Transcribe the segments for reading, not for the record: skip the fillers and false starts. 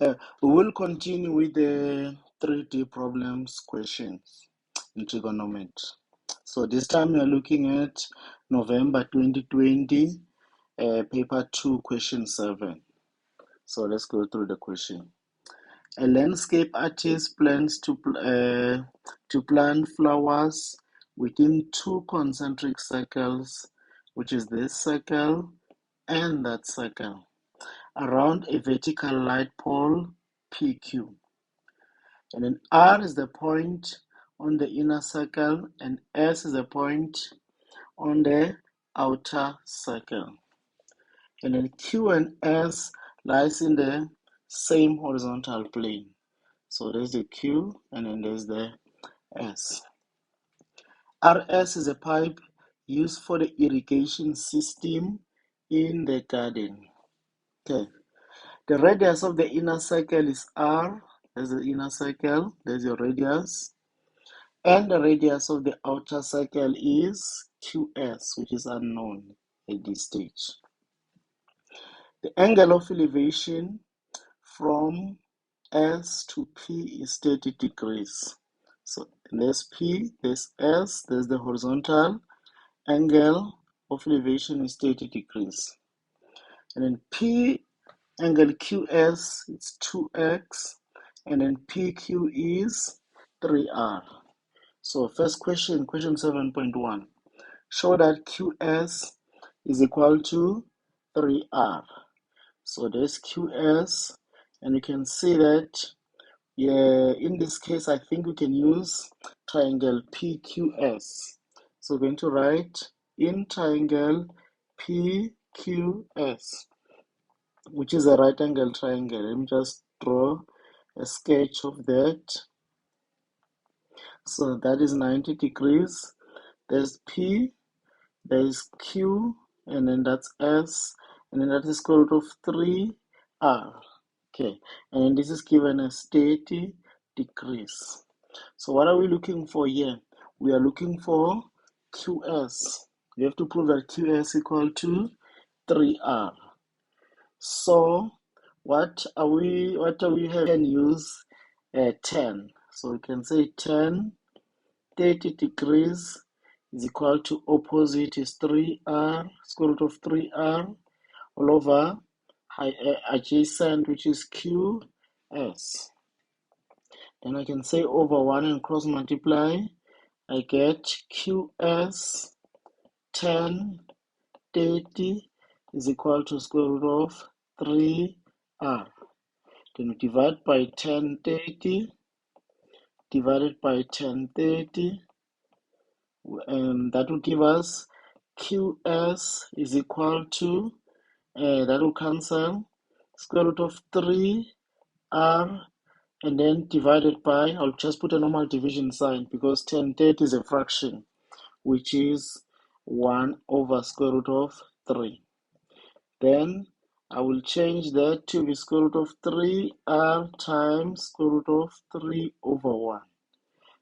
We will continue with the 3D problems questions in trigonometry. So this time we are looking at November 2020, paper 2, question 7. So let's go through the question. A landscape artist plans to plant flowers within 2 concentric circles, which is this circle and that circle, around a vertical light pole PQ. And then R is the point on the inner circle and S is the point on the outer circle. And then Q and S lies in the same horizontal plane. So there's the Q and then there's the S. RS is a pipe used for the irrigation system in the garden. Okay. The radius of the inner circle is R. There's the inner circle. There's your radius. And the radius of the outer circle is QS, which is unknown at this stage. The angle of elevation from S to P is 30 degrees. So there's P, there's S, there's the horizontal angle of elevation is 30 degrees. And then P angle QS is 2x, and then PQ is 3R. So first question 7.1. Show that QS is equal to 3R. So there's QS, and you can see that in this case, I think we can use triangle PQS. So we're going to write in triangle PQS, which is a right angle triangle. Let me just draw a sketch of that. So that is 90 degrees. There's P, there's Q, and then that's S, and then that is square root of 3R. Okay, and this is given as 30 degrees. So what are we looking for here? We are looking for QS. We have to prove that QS equal to 3R. So what are we having? We can use 10. So we can say 10, 30 degrees is equal to opposite is 3R, square root of 3R, all over adjacent, which is QS. Then I can say over 1 and cross multiply. I get QS 10, 30 is equal to square root of 3R. Then we divide by 10, 30, divided by 10, 30, and that will give us QS is equal to, that will cancel, square root of 3R, and then divided by, I'll just put a normal division sign because 10, 30 is a fraction, which is 1 over square root of 3. Then I will change that to the square root of 3R times square root of 3 over 1.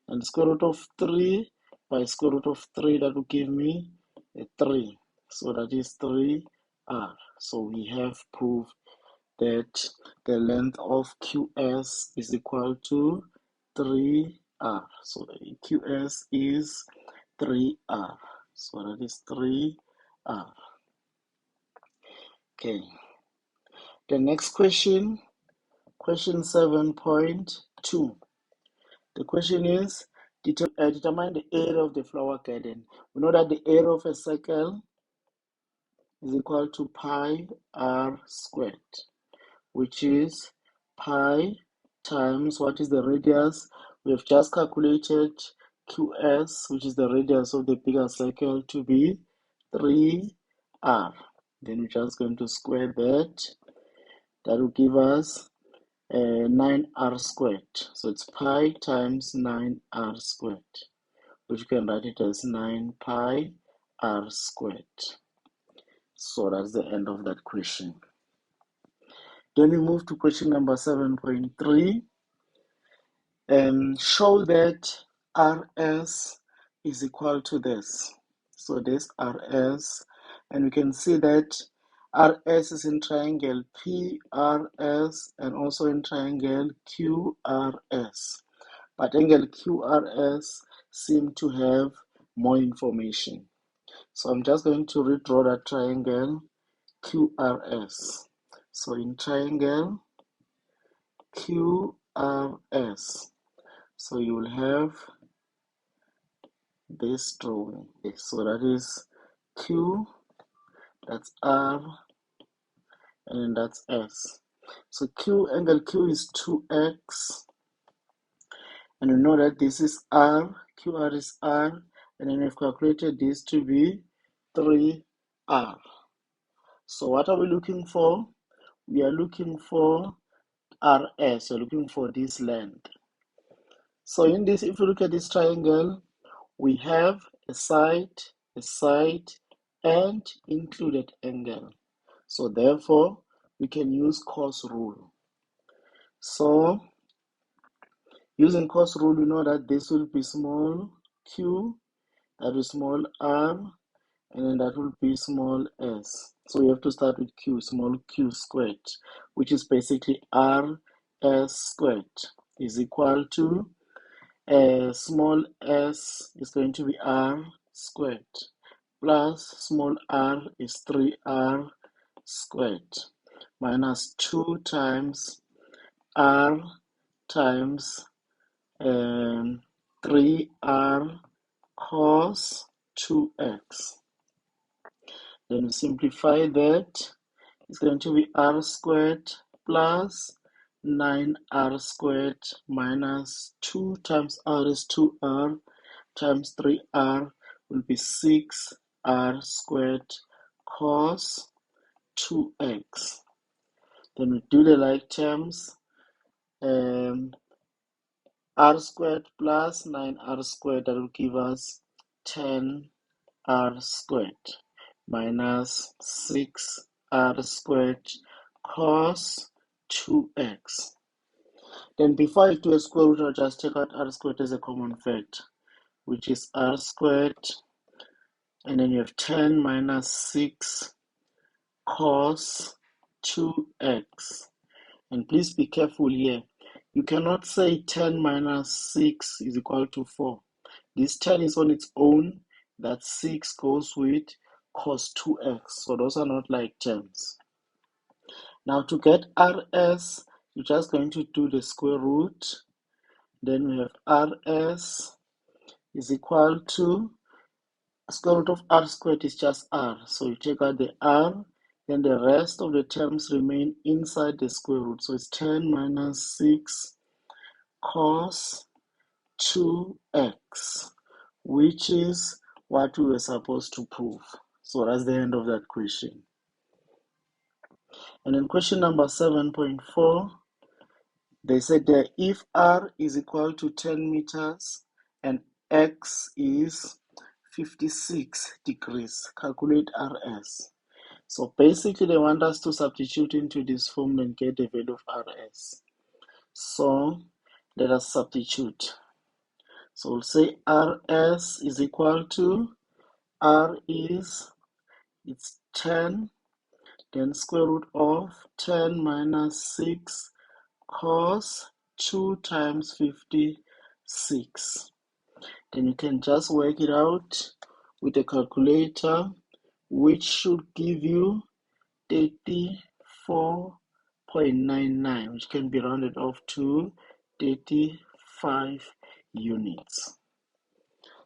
And square root of 3 by square root of 3, that will give me a 3. So that is 3R. So we have proved that the length of QS is equal to 3R. So QS is 3R. So that is 3R. Okay. The next question 7.2. The question is, determine the area of the flower garden. We know that the area of a circle is equal to pi r squared, which is pi times what is the radius. We have just calculated QS, which is the radius of the bigger circle, to be 3R. Then we're just going to square that. That will give us 9R squared. So it's pi times 9R squared, which you can write it as 9 pi R squared. So that's the end of that question. Then we move to question number 7.3. Show that RS is equal to this. So this RS, and we can see that RS is in triangle PRS and also in triangle QRS. But angle QRS seem to have more information. So I'm just going to redraw that triangle QRS. So in triangle QRS, so you will have this drawing. So that is Q, that's R, and then that's S. So angle Q is 2x, and you know that this is R, QR is R, and then we've calculated this to be 3R. So what are we looking for? We are looking for RS, we're looking for this length. So in this, if you look at this triangle, we have a side, and included angle. So therefore, we can use cos rule. So using cos rule, we know that this will be small q, that is small r, and then that will be small s. So we have to start with q, small q squared, which is basically r s squared is equal to small s is going to be r squared plus small r is 3r squared minus 2 times r times 3r cos 2x. Then we simplify that. It's going to be r squared plus 9r squared minus 2 times r is 2r times 3r will be 6r squared cos 2x. Then we do the like terms. R squared plus 9r squared, that will give us 10r squared minus 6r squared cos 2x. Then before I do a square root, I'll just take out r squared as a common factor, which is r squared, and then you have 10 minus 6 cos 2x. And please be careful here. You cannot say 10 minus 6 is equal to 4. This 10 is on its own. That 6 goes with cos 2x. So those are not like terms. Now to get RS, you're just going to do the square root. Then we have RS is equal to square root of r squared is just r. So you take out the r, then the rest of the terms remain inside the square root. So it's 10 minus 6 cos 2x, which is what we were supposed to prove. So that's the end of that question. And then question number 7.4, they said that if r is equal to 10 meters and x is 56 degrees, calculate rs. So basically they want us to substitute into this formula and get the value of rs. So let us substitute. So we'll say rs is equal to, r is, it's 10, then square root of 10 minus 6 cos 2 times 56. Then you can just work it out with a calculator, which should give you 34.99, which can be rounded off to 35 units.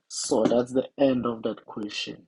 So that's the end of that question.